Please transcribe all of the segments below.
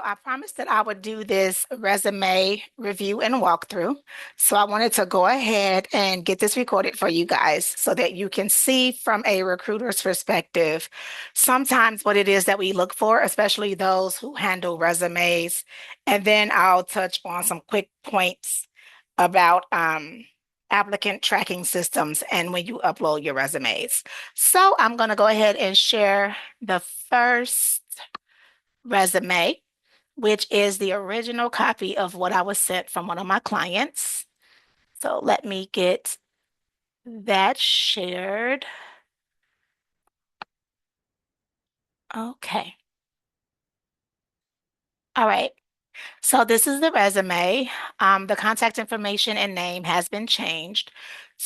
I promised that I would do this resume review and walkthrough. So I wanted to go ahead and get this recorded for you guys so that you can see from a recruiter's perspective sometimes what it is that we look for, especially those who handle resumes. And then I'll touch on some quick points about applicant tracking systems and when you upload your resumes. So I'm going to go ahead and share the first resume, which is the original copy of what I was sent from one of my clients. So let me get that shared. Okay. All right. So this is the resume. The contact information and name has been changed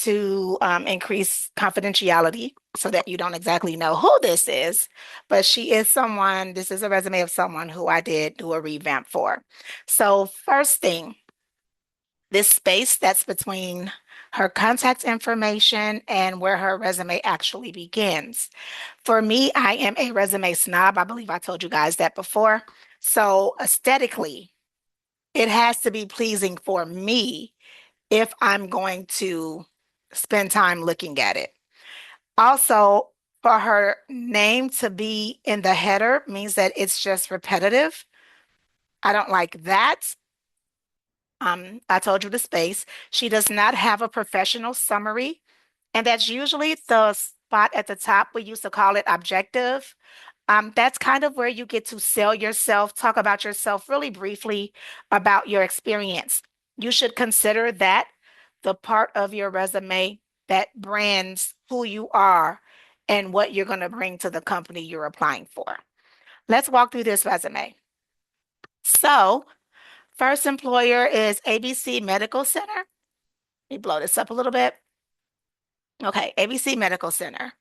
to increase confidentiality so that you don't exactly know who this is. But she is someone, this is a resume of someone who I did do a revamp for. So first thing, this space that's between her contact information and where her resume actually begins. For me, I am a resume snob. I believe I told you guys that before. So aesthetically, it has to be pleasing for me if I'm going to spend time looking at it. Also, for her name to be in the header means that it's just repetitive. I don't like that. I told you the space. She does not have a professional summary, and that's usually the spot at the top. We used to call it objective. That's kind of where you get to sell yourself, talk about yourself really briefly about your experience. You should consider that the part of your resume that brands who you are and what you're going to bring to the company you're applying for. Let's walk through this resume. So, first employer is ABC Medical Center. Let me blow this up a little bit. Okay, ABC Medical Center.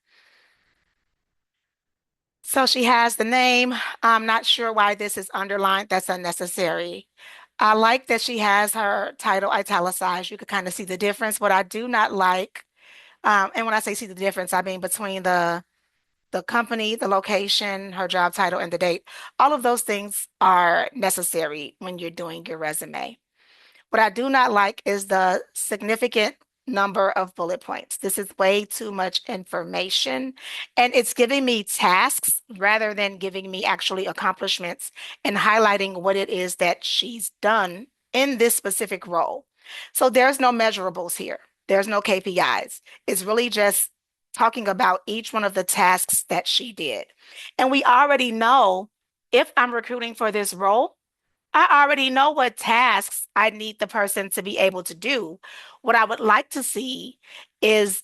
So she has the name. I'm not sure why this is underlined. That's unnecessary. I like that she has her title italicized. You can kind of see the difference. What I do not like, and when I say see the difference, I mean between the company, the location, her job title, and the date. All of those things are necessary when you're doing your resume. What I do not like is the significant number of bullet points. This is way too much information, and it's giving me tasks rather than giving me actually accomplishments and highlighting what it is that she's done in this specific role. So there's no measurables here. There's no KPIs. It's really just talking about each one of the tasks that she did. And we already know if I'm recruiting for this role, I already know what tasks I need the person to be able to do. What I would like to see is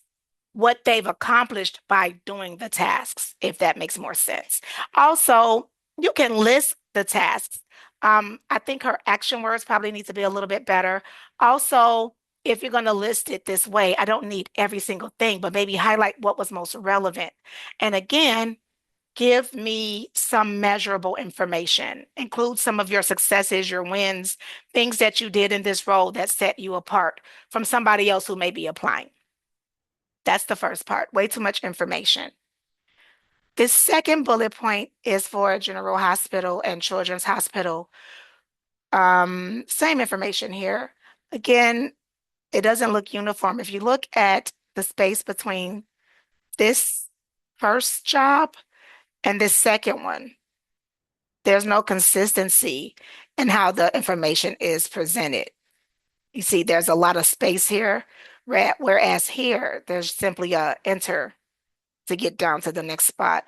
what they've accomplished by doing the tasks, if that makes more sense. Also, you can list the tasks. I think her action words probably need to be a little bit better. Also, if you're going to list it this way, I don't need every single thing, but maybe highlight what was most relevant. And again, give me some measurable information. Include some of your successes, your wins, things that you did in this role that set you apart from somebody else who may be applying. That's the first part. Way too much information. This second bullet point is for General Hospital and Children's Hospital. Same information here. Again, it doesn't look uniform. If you look at the space between this first job and this second one, there's no consistency in how the information is presented. You see, there's a lot of space here, whereas here, there's simply a enter to get down to the next spot.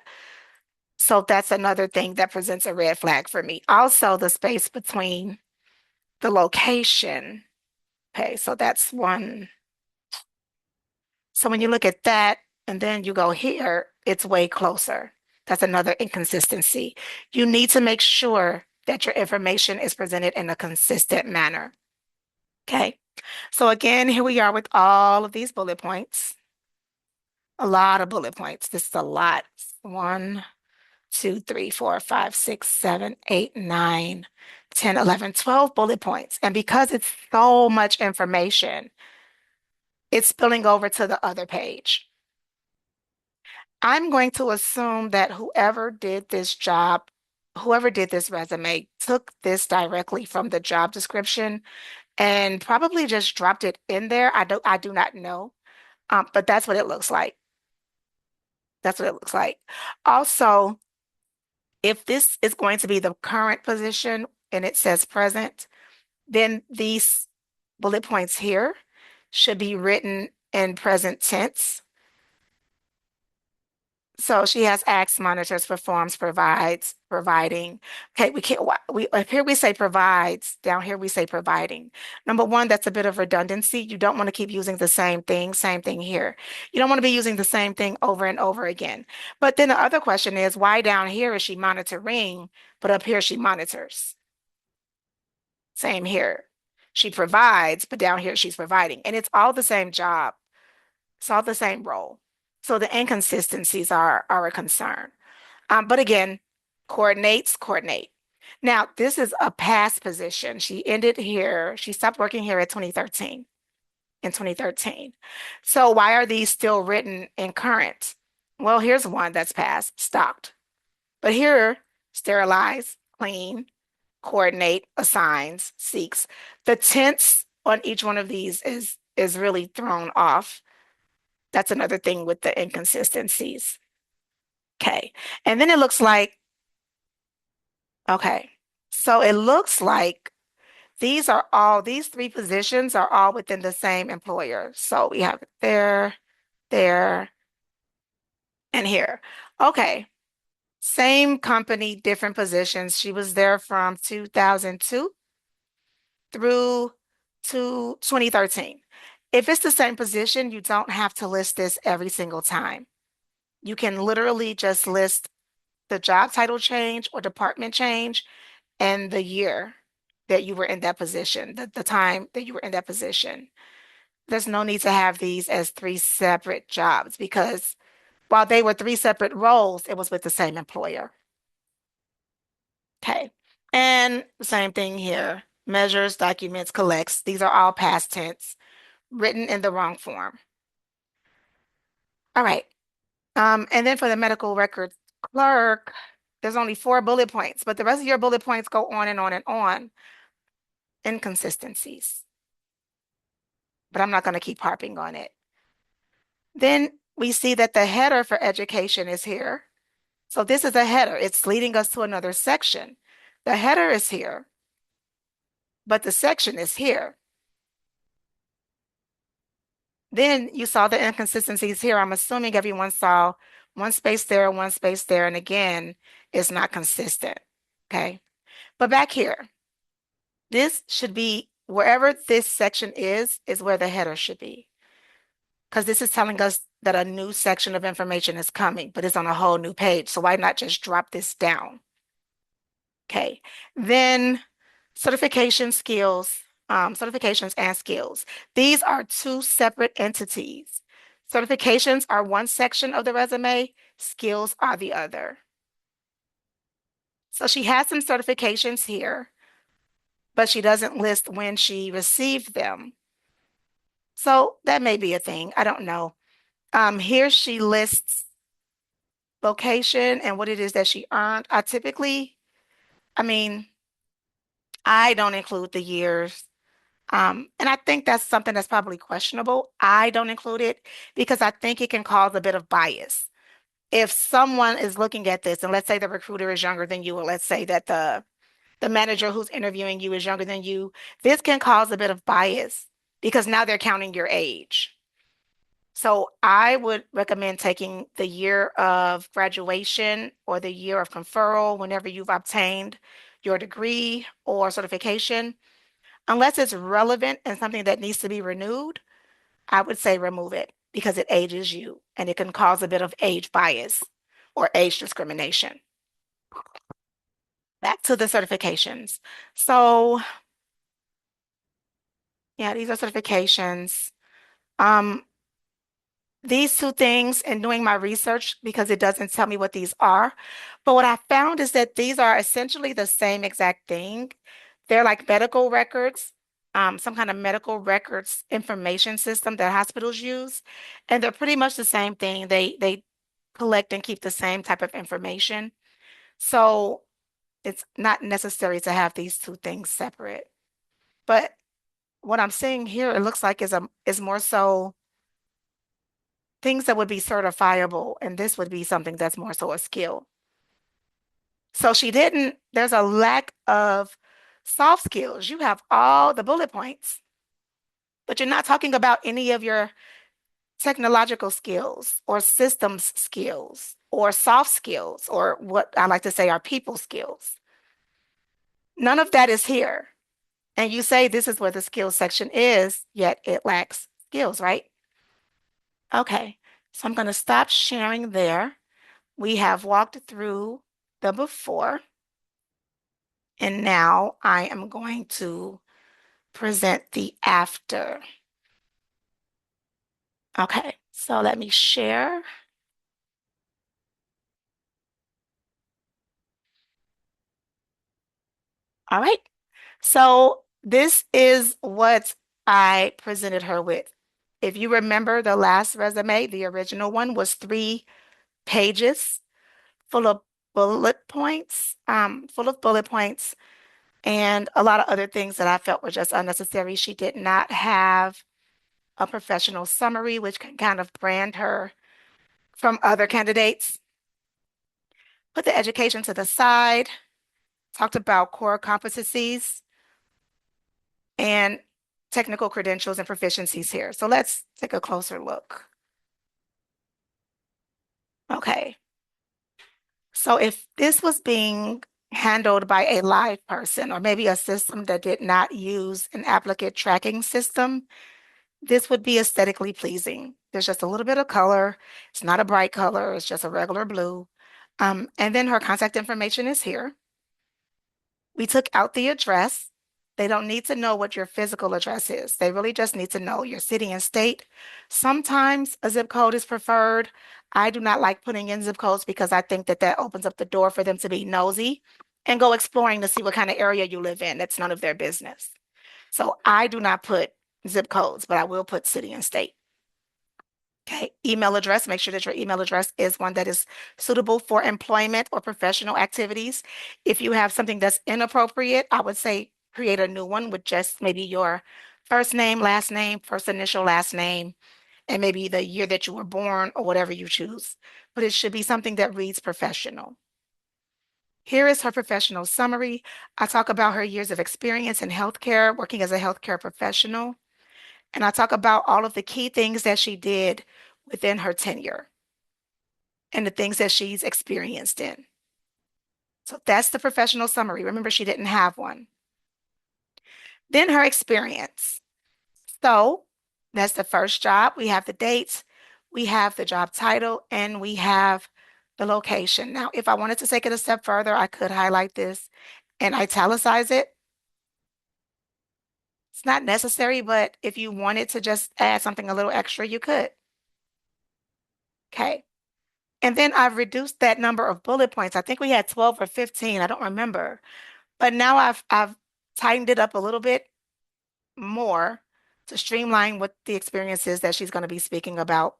So that's another thing that presents a red flag for me. Also, the space between the location. Okay, so that's one. So when you look at that and then you go here, it's way closer. That's another inconsistency. You need to make sure that your information is presented in a consistent manner. Okay. So again, here we are with all of these bullet points. A lot of bullet points. This is a lot. 1, 2, 3, 4, 5, 6, 7, 8, 9, 10, 11, 12 bullet points. And because it's so much information, it's spilling over to the other page. I'm going to assume that whoever did this job, whoever did this resume took this directly from the job description and probably just dropped it in there. I do not know. But that's what it looks like. That's what it looks like. Also, if this is going to be the current position and it says present, then these bullet points here should be written in present tense. So she has acts, monitors, performs, provides, providing. Okay, we can't, we up here we say provides, down here we say providing. Number one, that's a bit of redundancy. You don't want to keep using the same thing here. You don't want to be using the same thing over and over again. But then the other question is, why down here is she monitoring, but up here she monitors? Same here. She provides, but down here she's providing. And it's all the same job. It's all the same role. So the inconsistencies are a concern. But again, coordinates, coordinate. Now, this is a past position. She ended here. She stopped working here at 2013, in 2013. So why are these still written in current? Well, here's one that's past, stocked. But here, sterilize, clean, coordinate, assigns, seeks. The tense on each one of these is really thrown off. That's another thing with the inconsistencies. Okay. And then it looks like, okay. So it looks like these three positions are all within the same employer. So we have it there, and here. Okay. Same company, different positions. She was there from 2002 through to 2013. If it's the same position, you don't have to list this every single time. You can literally just list the job title change or department change and the year that you were in that position, the time that you were in that position. There's no need to have these as three separate jobs because while they were three separate roles, it was with the same employer. Okay. And same thing here. Measures, documents, collects. These are all past tense, written in the wrong form. All right. And then for the medical records clerk, there's only 4 bullet points, but the rest of your bullet points go on and on and on. Inconsistencies. But I'm not going to keep harping on it. Then we see that the header for education is here. So this is a header. It's leading us to another section. The header is here, but the section is here. Then you saw the inconsistencies here. I'm assuming everyone saw one space there, and again, it's not consistent. Okay. But back here, this should be wherever this section is where the header should be. Because this is telling us that a new section of information is coming, but it's on a whole new page. So why not just drop this down? Okay. Then certification skills, certifications and skills. These are two separate entities. Certifications are one section of the resume, skills are the other. So she has some certifications here, but she doesn't list when she received them. So that may be a thing. I don't know. Here she lists location and what it is that she earned. I mean, I don't include the years. And I think that's something that's probably questionable. I don't include it because I think it can cause a bit of bias. If someone is looking at this, and let's say the recruiter is younger than you, or let's say that the manager who's interviewing you is younger than you, this can cause a bit of bias because now they're counting your age. So I would recommend taking the year of graduation or the year of conferral whenever you've obtained your degree or certification. Unless it's relevant and something that needs to be renewed, I would say remove it because it ages you and it can cause a bit of age bias or age discrimination. Back to the certifications. So yeah, these are certifications. Um, these two things and doing my research because it doesn't tell me what these are. But what I found is that these are essentially the same exact thing. They're like medical records, some kind of medical records information system that hospitals use. And they're pretty much the same thing. They collect and keep the same type of information. So It's not necessary to have these two things separate. But what I'm seeing here, it looks like is more so things that would be certifiable, and this would be something that's more so a skill. So she didn't, there's a lack of soft skills. You have all the bullet points, but you're not talking about any of your technological skills or systems skills or soft skills or what I like to say are people skills. None of that is here. And you say this is where the skills section is, yet it lacks skills, right? Okay, so I'm going to stop sharing there. We have walked through the before, and now I am going to present the after. Okay, so let me share. All right, so this is what I presented her with. If you remember the last resume, the original one was 3 pages full of full of bullet points and a lot of other things that I felt were just unnecessary. She did not have a professional summary, which can kind of brand her from other candidates. Put the education to the side, talked about core competencies and technical credentials and proficiencies here. So let's take a closer look. Okay. So if this was being handled by a live person or maybe a system that did not use an applicant tracking system, this would be aesthetically pleasing. There's just a little bit of color. It's not a bright color. It's just a regular blue. And then her contact information is here. We took out the address. They don't need to know what your physical address is. They really just need to know your city and state. Sometimes a zip code is preferred. I do not like putting in zip codes because I think that that opens up the door for them to be nosy and go exploring to see what kind of area you live in. That's none of their business. So I do not put zip codes, but I will put city and state. Okay, email address, make sure that your email address is one that is suitable for employment or professional activities. If you have something that's inappropriate, I would say create a new one with just maybe your first name, first initial, last name, and maybe the year that you were born or whatever you choose. But it should be something that reads professional. Here is her professional summary. I talk about her years of experience in healthcare, working as a healthcare professional. And I talk about all of the key things that she did within her tenure and the things that she's experienced in. So that's the professional summary. Remember, she didn't have one. Then her experience. So that's the first job. We have the dates, we have the job title, and we have the location. Now, if I wanted to take it a step further, I could highlight this and italicize it. It's not necessary, but if you wanted to just add something a little extra, you could. Okay. And then I've reduced that number of bullet points. I think we had 12 or 15, I don't remember. But now I've tightened it up a little bit more to streamline what the experience is that she's going to be speaking about.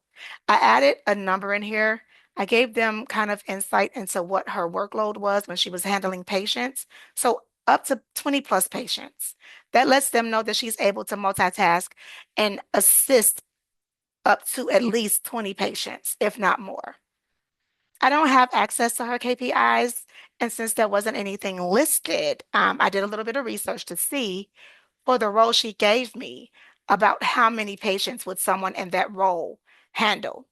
I added a number in here. I gave them kind of insight into what her workload was when she was handling patients. So up to 20 plus patients. That lets them know that she's able to multitask and assist up to at least 20 patients, if not more. I don't have access to her KPIs. And since there wasn't anything listed, I did a little bit of research to see for the role she gave me about how many patients would someone in that role handle.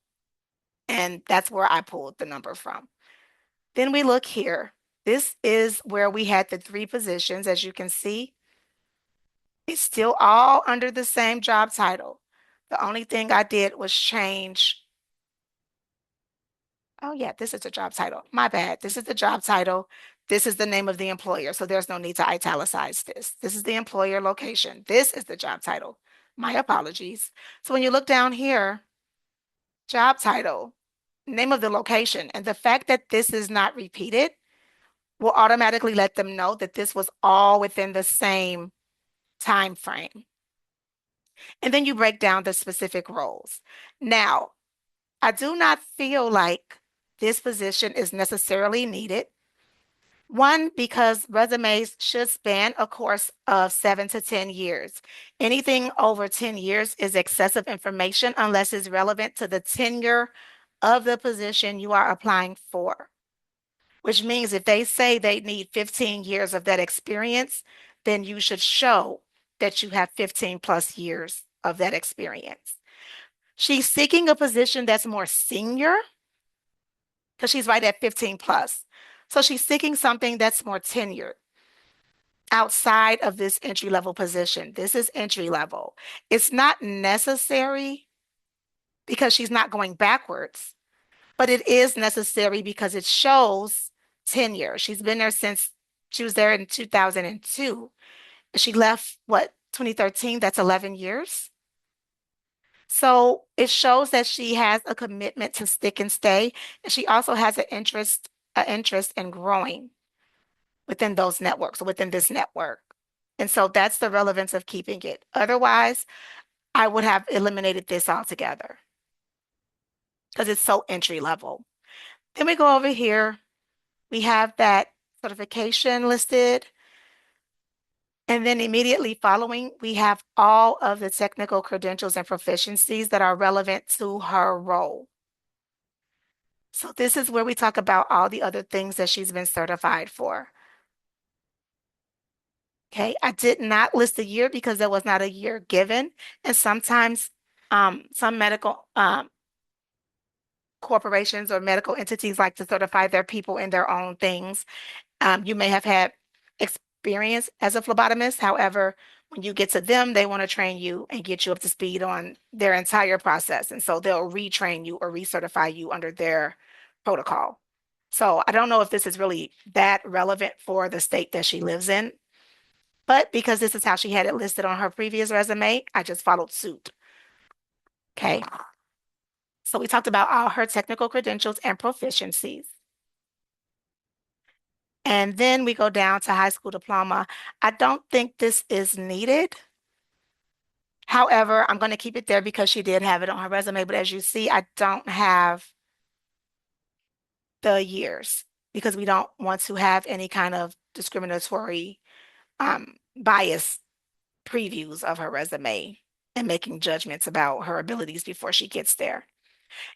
And that's where I pulled the number from. Then we look here. This is where we had the 3 positions. As you can see, it's still all under the same job title. The only thing I did was change. Oh, yeah, this is the job title. My bad. This is the job title. This is the name of the employer. So there's no need to italicize this. This is the employer location. This is the job title. My apologies. So when you look down here, job title, name of the location, and the fact that this is not repeated will automatically let them know that this was all within the same time frame. And then you break down the specific roles. Now, I do not feel like this position is necessarily needed. One, because resumes should span a course of 7 to 10 years. Anything over 10 years is excessive information unless it's relevant to the tenure of the position you are applying for, which means if they say they need 15 years of that experience, then you should show that you have 15 plus years of that experience. She's seeking a position that's more senior because she's right at 15 plus. So she's seeking something that's more tenured outside of this entry level position. This is entry level. It's not necessary because she's not going backwards, but it is necessary because it shows tenure. She's been there since she was there in 2002. She left, what, 2013? That's 11 years. So it shows that she has a commitment to stick and stay. And she also has an interest in growing within those networks, within this network. And so that's the relevance of keeping it. Otherwise, I would have eliminated this altogether because it's so entry level. Then we go over here. We have that certification listed. And then immediately following, we have all of the technical credentials and proficiencies that are relevant to her role. So this is where we talk about all the other things that she's been certified for. Okay, I did not list the year because there was not a year given. And sometimes some medical corporations or medical entities like to certify their people in their own things. You may have had experience as a phlebotomist. However, when you get to them, they want to train you and get you up to speed on their entire process. And so they'll retrain you or recertify you under their protocol. So I don't know if this is really that relevant for the state that she lives in, but because this is how she had it listed on her previous resume, I just followed suit. Okay. So we talked about all her technical credentials and proficiencies. And then we go down to high school diploma. I don't think this is needed. However, I'm going to keep it there because she did have it on her resume. But as you see, I don't have the years because we don't want to have any kind of discriminatory bias previews of her resume and making judgments about her abilities before she gets there.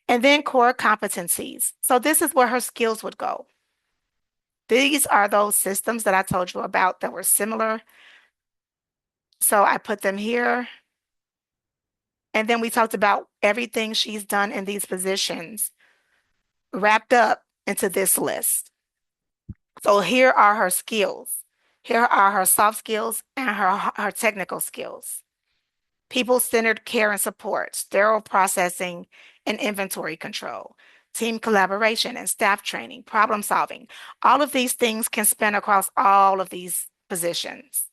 And then core competencies. So this is where her skills would go. These are those systems that I told you about that were similar. So I put them here. And then we talked about everything she's done in these positions wrapped up into this list. So here are her skills. Here are her soft skills and her technical skills. People-centered care and support, sterile processing and inventory control, team collaboration and staff training, problem solving. All of these things can span across all of these positions.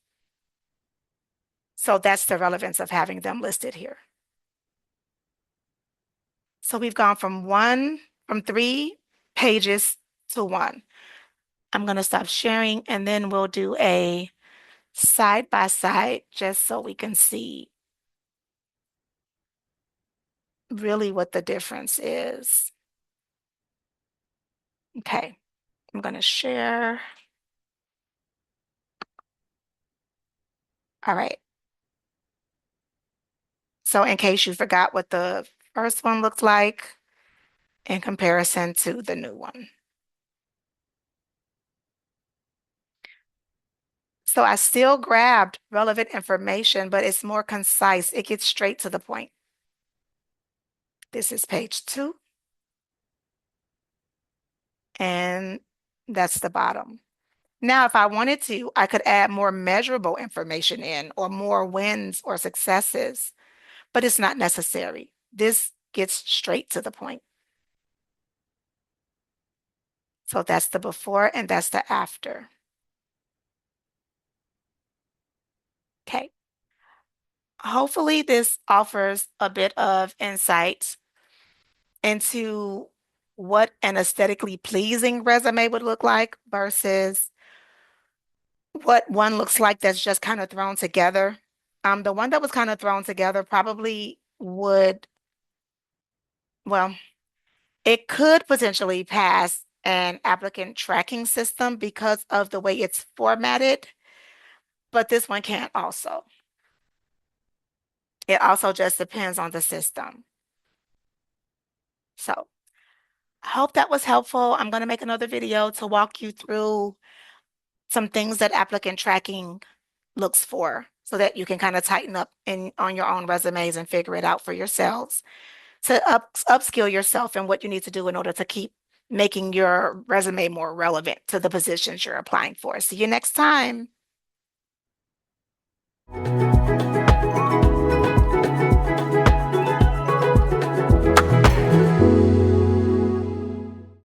So that's the relevance of having them listed here. So we've gone from 3 pages to 1. I'm going to stop sharing and then we'll do a side by side just so we can see really what the difference is. Okay, I'm going to share. All right. So in case you forgot what the first one looked like in comparison to the new one. So I still grabbed relevant information, but it's more concise. It gets straight to the point. This is page 2. And that's the bottom. Now, if I wanted to, I could add more measurable information in or more wins or successes, but it's not necessary. This gets straight to the point. So that's the before and that's the after. Okay. Hopefully this offers a bit of insight into what an aesthetically pleasing resume would look like versus what one looks like that's just kind of thrown together. The one that was kind of thrown together probably would, well, it could potentially pass an applicant tracking system because of the way it's formatted, but this one can't also. It also just depends on the system. So I hope that was helpful. I'm going to make another video to walk you through some things that applicant tracking looks for so that you can kind of tighten up on your own resumes and figure it out for yourselves to upskill yourself in what you need to do in order to keep making your resume more relevant to the positions you're applying for. See you next time.